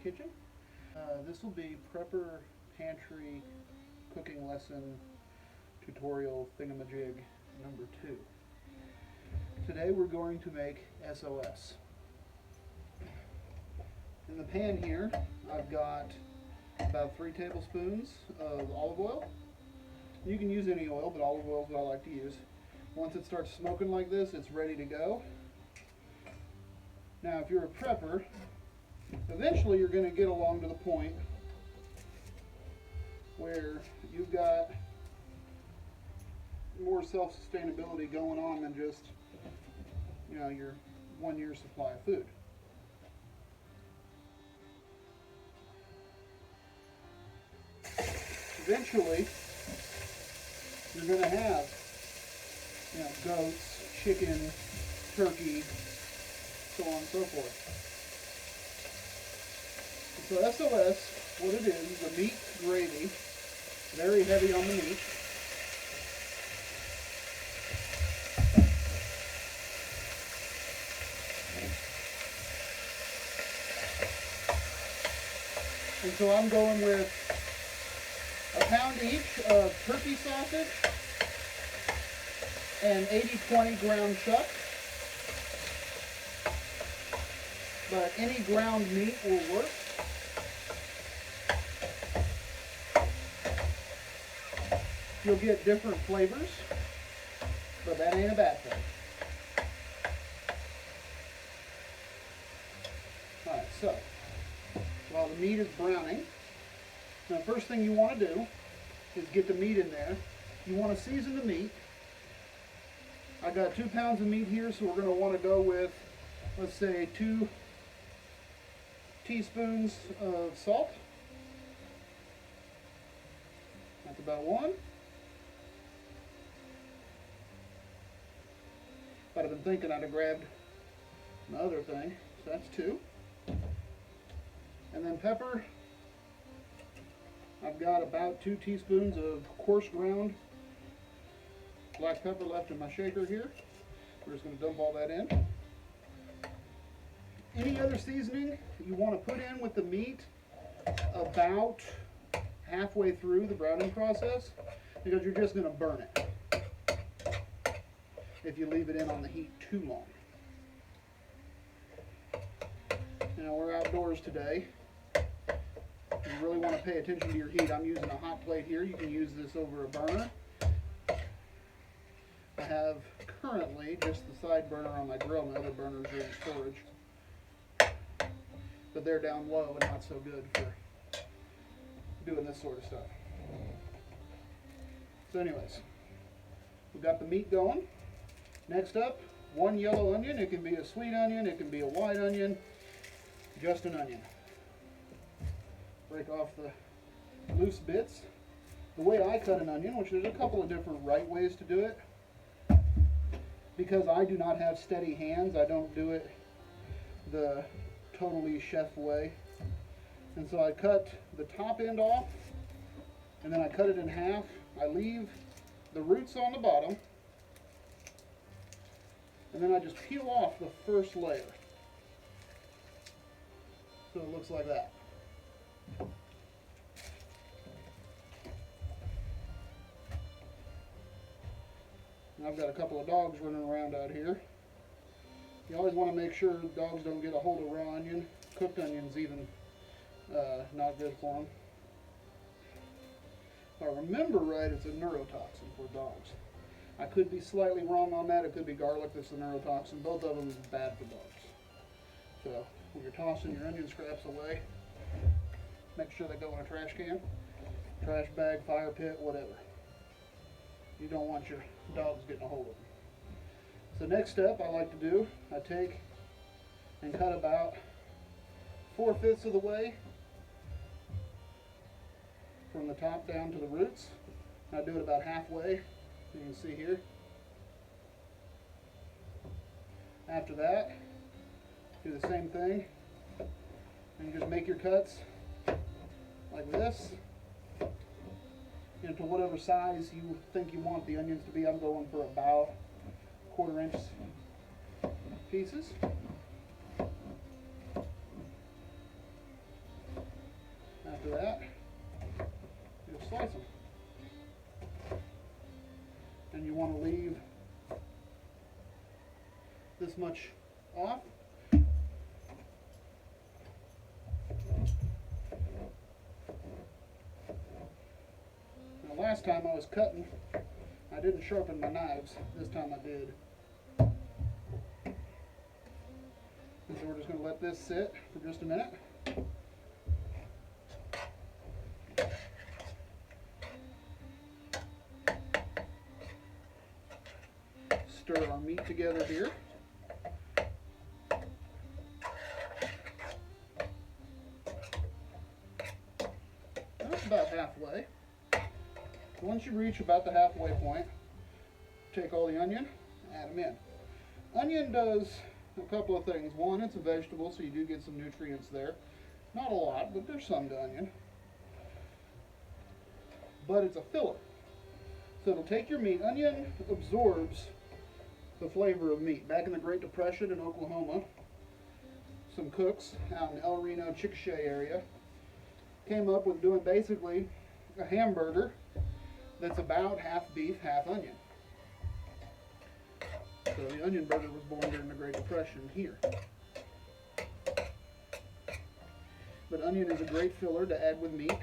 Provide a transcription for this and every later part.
kitchen. This will be prepper pantry cooking lesson tutorial thingamajig number 2. Today we're going to make SOS. In the pan here I've got about 3 tablespoons of olive oil. You can use any oil, but olive oil is what I like to use. Once it starts smoking like this, it's ready to go. Now if you're a prepper, eventually you're going to get along to the point where you've got more self-sustainability going on than just, your 1 year supply of food. Eventually, you're going to have, goats, chicken, turkey, so on and so forth. So SOS, what it is a meat gravy, very heavy on the meat. And so I'm going with a pound each of turkey sausage and 80-20 ground chuck. But any ground meat will work. You'll get different flavors, but that ain't a bad thing. Alright, so while the meat is browning, now the first thing you want to do is get the meat in there. You want to season the meat. I got 2 pounds of meat here, so we're going to want to go with, let's say, 2 teaspoons of salt. That's about 1. If I'd have been thinking, I'd have grabbed my other thing. So that's 2. And then pepper. I've got about 2 teaspoons of coarse ground black pepper left in my shaker here. We're just going to dump all that in. Any other seasoning you want to put in with the meat about halfway through the browning process, because you're just going to burn it if you leave it in on the heat too long. Now we're outdoors today. You really want to pay attention to your heat. I'm using a hot plate here. You can use this over a burner. I have currently just the side burner on my grill. My other burners are in storage. But they're down low and not so good for doing this sort of stuff. So anyways, we've got the meat going. Next up, 1 yellow onion. It can be a sweet onion, it can be a white onion, just an onion. Break off the loose bits. The way I cut an onion, which there's a couple of different right ways to do it, because I do not have steady hands, I don't do it the totally chef way. And so I cut the top end off, and then I cut it in half. I leave the roots on the bottom, and then I just peel off the first layer. So it looks like that. And I've got a couple of dogs running around out here. You always want to make sure dogs don't get a hold of raw onion. Cooked onion's even not good for them. If I remember right, it's a neurotoxin for dogs. I could be slightly wrong on that. It could be garlic that's a neurotoxin. Both of them is bad for dogs. So when you're tossing your onion scraps away, make sure they go in a trash can, trash bag, fire pit, whatever. You don't want your dogs getting a hold of them. So next step I like to do, I take and cut about 4/5 of the way from the top down to the roots. And I do it about halfway, you can see here. After that, do the same thing, and you just make your cuts like this, to whatever size you think you want the onions to be. I'm going for about 1/4 inch pieces. this much off. Now, last time I was cutting, I didn't sharpen my knives. This time I did. And so we're just going to let this sit for just a minute. Stir our meat together here. That's about halfway. Once you reach about the halfway point, take all the onion, add them in. Onion does a couple of things. One, it's a vegetable, so you do get some nutrients there. Not a lot, but there's some to onion. But it's a filler. So it'll take your meat. Onion absorbs the flavor of meat. Back in the Great Depression in Oklahoma, some cooks out in El Reno, Chickasha area came up with doing basically a hamburger that's about half beef, half onion. So the onion burger was born during the Great Depression here. But onion is a great filler to add with meat.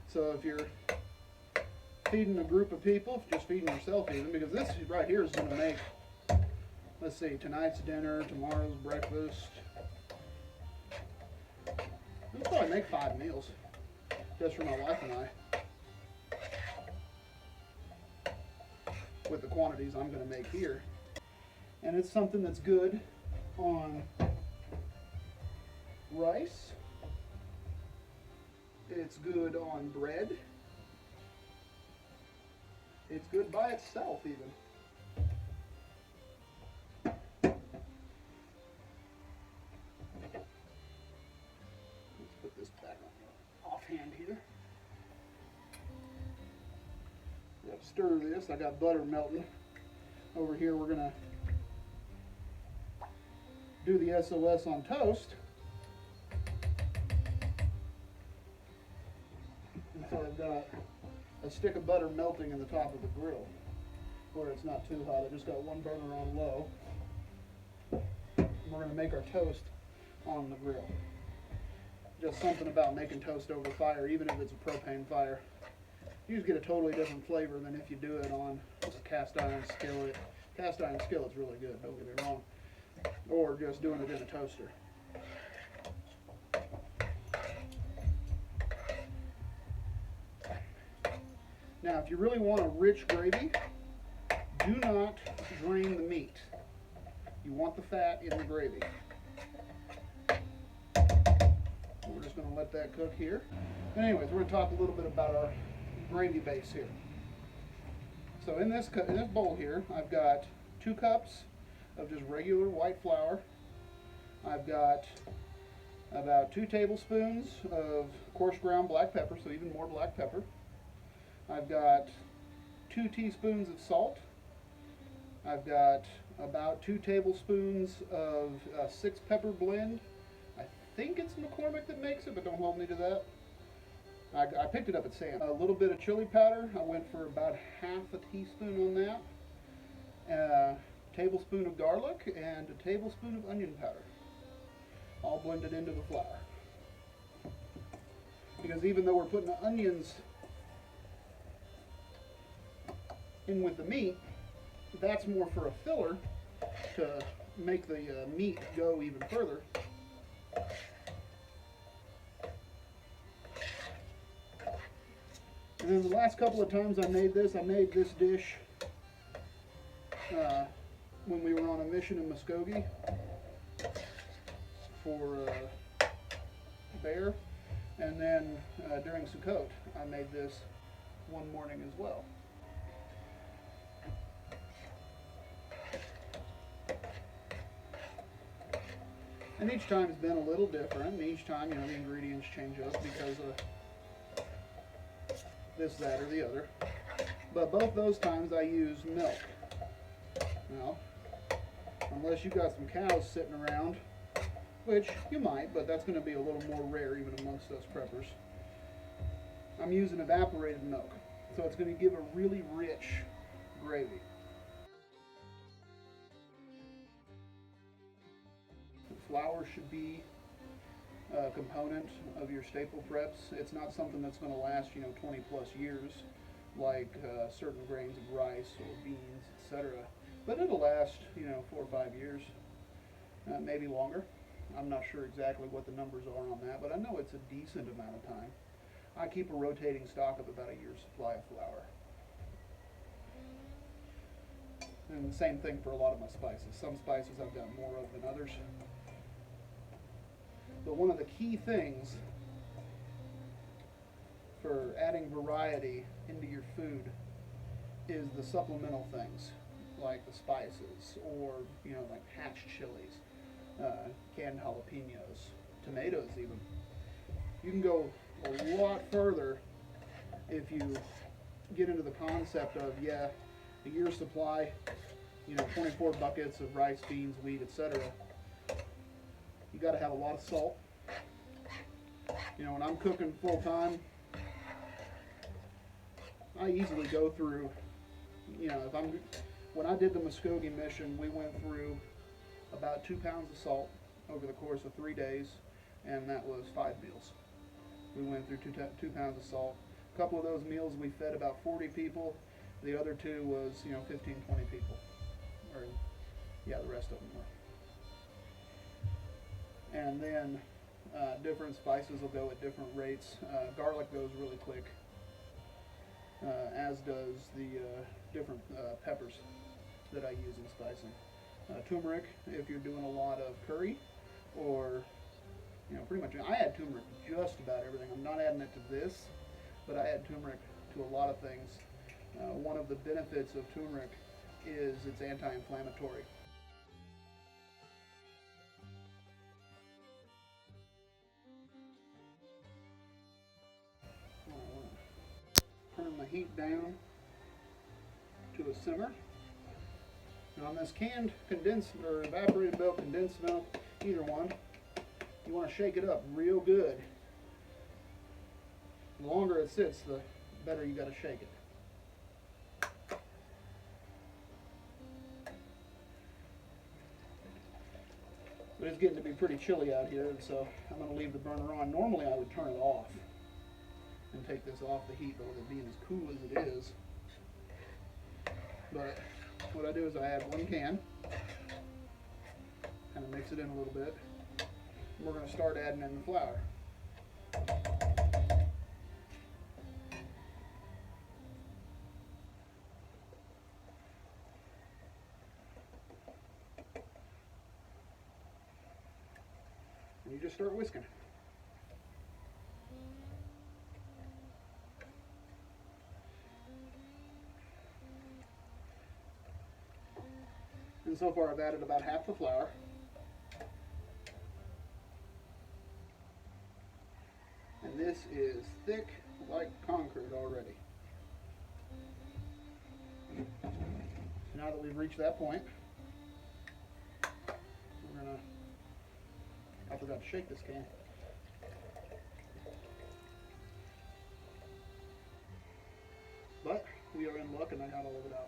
So if you're feeding a group of people, just feeding yourself even, because this right here is going to make, let's see, tonight's dinner, tomorrow's breakfast. We'll probably make 5 meals, just for my wife and I, with the quantities I'm going to make here. And it's something that's good on rice. It's good on bread. It's good by itself even. Let's put this back on offhand here. We have to stir this. I got butter melting. Over here we're gonna do the SOS on toast. And so I've got a stick of butter melting in the top of the grill where it's not too hot. I just got one burner on low. And we're going to make our toast on the grill. Just something about making toast over fire, even if it's a propane fire. You just get a totally different flavor than if you do it on a cast iron skillet. Cast iron skillet's really good, don't get me wrong. Or just doing it in a toaster. Now, if you really want a rich gravy, do not drain the meat. You want the fat in the gravy. We're just going to let that cook here. And anyways, we're going to talk a little bit about our gravy base here. So in this bowl here, I've got 2 cups of just regular white flour. I've got about 2 tablespoons of coarse ground black pepper, so even more black pepper. I've got 2 teaspoons of salt. I've got about 2 tablespoons of 6 pepper blend. I think it's McCormick that makes it, but don't hold me to that. I picked it up at Sam's. A little bit of chili powder. I went for about half a teaspoon on that. A tablespoon of garlic and a tablespoon of onion powder. All blended into the flour. Because even though we're putting the onions in with the meat, that's more for a filler to make the meat go even further. And then the last couple of times I made this dish when we were on a mission in Muskogee for bear, and then during Sukkot I made this one morning as well. And each time has been a little different, and each time, the ingredients change up because of this, that, or the other. But both those times I used milk. Now, unless you got some cows sitting around, which you might, but that's going to be a little more rare even amongst us preppers. I'm using evaporated milk, so it's going to give a really rich gravy. flour should be a component of your staple preps. It's not something that's going to last, 20 plus years, like certain grains of rice or beans, etc. But it'll last, 4 or 5 years, maybe longer. I'm not sure exactly what the numbers are on that, but I know it's a decent amount of time. I keep a rotating stock of about a year's supply of flour. And the same thing for a lot of my spices. Some spices I've got more of than others. But one of the key things for adding variety into your food is the supplemental things, like the spices, or like hatch chilies, canned jalapenos, tomatoes even. You can go a lot further if you get into the concept of, a year's supply, 24 buckets of rice, beans, wheat, etc. You got to have a lot of salt. When I'm cooking full time, I easily go through, when I did the Muskogee mission, we went through about 2 pounds of salt over the course of 3 days, and that was 5 meals. We went through 2 pounds of salt. A couple of those meals we fed about 40 people. The other 2 was, 15, 20 people. Or, the rest of them were. And then different spices will go at different rates. Garlic goes really quick, as does the different peppers that I use in spicing. Turmeric, if you're doing a lot of curry, or pretty much, I add turmeric to just about everything. I'm not adding it to this, but I add turmeric to a lot of things. One of the benefits of turmeric is it's anti-inflammatory. Turn the heat down to a simmer. Now on this canned condensed or evaporated milk, condensed milk, either one, you want to shake it up real good. The longer it sits, the better you got to shake it. But it's getting to be pretty chilly out here, and so I'm going to leave the burner on. Normally I would turn it off and take this off the heat, but with it being as cool as it is. But what I do is I add 1 can, kind of mix it in a little bit, and we're going to start adding in the flour. And you just start whisking. And so far I've added about half the flour. And this is thick like concrete already. So now that we've reached that point, we're gonna, I forgot to shake this can. But we are in luck and I got all of it out.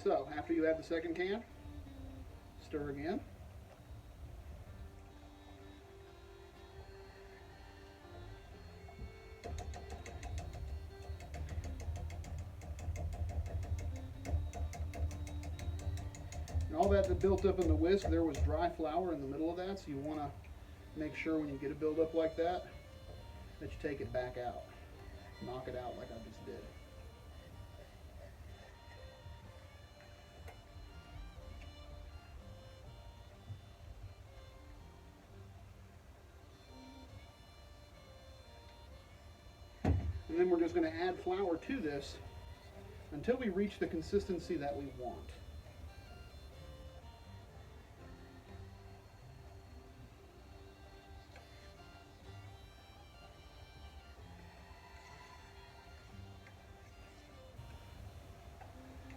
So after you add the second can, stir again. And all that built up in the whisk, there was dry flour in the middle of that, so you want to make sure when you get a buildup like that, that you take it back out. Knock it out like I just did. And then we're just going to add flour to this until we reach the consistency that we want.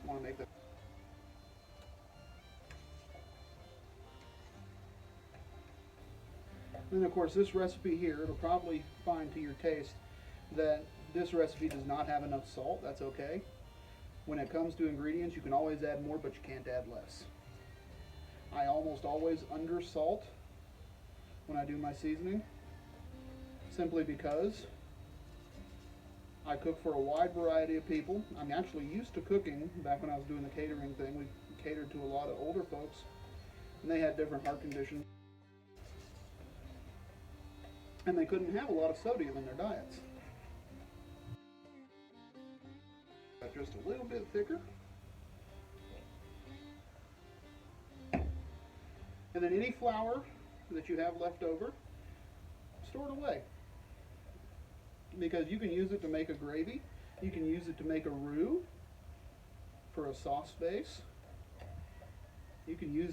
Want to make that. And then of course this recipe here, it'll probably find to your taste that this recipe does not have enough salt. That's okay. When it comes to ingredients, you can always add more, but you can't add less. I almost always undersalt when I do my seasoning, simply because I cook for a wide variety of people. I'm actually used to cooking. Back when I was doing the catering thing, we catered to a lot of older folks, and they had different heart conditions, and they couldn't have a lot of sodium in their diets. Just a little bit thicker. And then any flour that you have left over, store it away. Because you can use it to make a gravy. You can use it to make a roux for a sauce base. You can use it